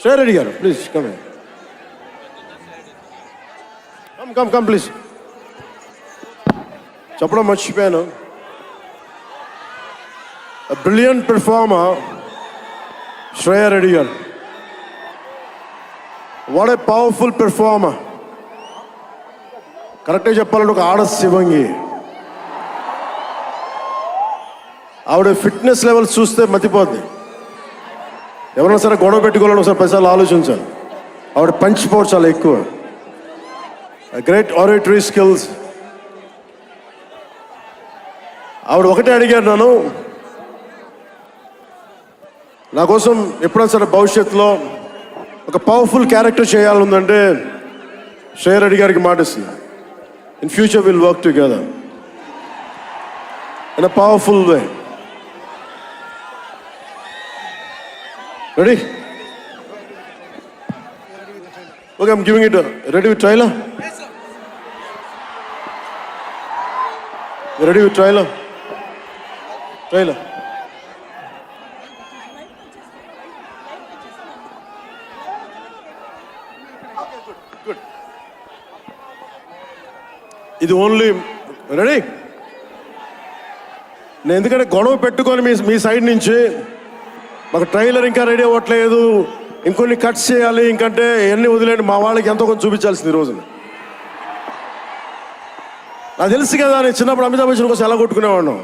Shreya Reddy garu, please come here. Come, please. చెప్పడం మర్చిపోయాను. A brilliant performer, Shreya Reddy garu. What a powerful performer. కరెక్ట్గా చెప్పాలంటే ఒక ఆడ శివంగి. ఆవిడ ఫిట్నెస్ లెవెల్ చూస్తే మతిపోద్ది. ఎవరైనా సరే గొడవ పెట్టుకోవాలని ఒకసారి 10 సార్లు ఆలోచించాలి. ఆవిడ పంచ్ పవర్ చాలా ఎక్కువ. Great oratory skills. ఆవిడ ఒకటే అడిగారు నన్ను, నా కోసం ఎప్పుడైనా సరే భవిష్యత్తులో ఒక పవర్ఫుల్ క్యారెక్టర్ చేయాలంటే శ్రేయ రెడ్డి గారికి మాటిస్తుంది. In future will work together in a powerful way. Ready? Okay, I'm giving it. Ready with trailer? Yes, sir. You ready with trailer? Trailer. Okay, good. ఇది ఓన్లీ రెడీ. నేను ఎందుకంటే గొడవ పెట్టుకొని మీ సైడ్ నుంచి మాకు ట్రైలర్ ఇంకా రెడీ అవ్వట్లేదు, ఇంకొన్ని కట్స్ చేయాలి, ఇంకంటే ఎన్ని వదిలేండి, మా వాళ్ళకి ఎంతో కొంచెం చూపించాల్సింది ఈ రోజున. నాకు తెలుసు కదా, నేను చిన్నప్పుడు అమితాబ్ బచ్చన్ కోసం ఎలా కొట్టుకునేవాడు,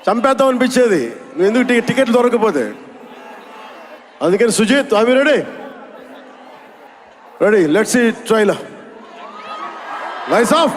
చంపేద్దాం అనిపించేది, నువ్వు ఎందుకు టికెట్లు దొరకకపోతే. అందుకని సుజిత్, అవి ready, let's see trailer. Lights of.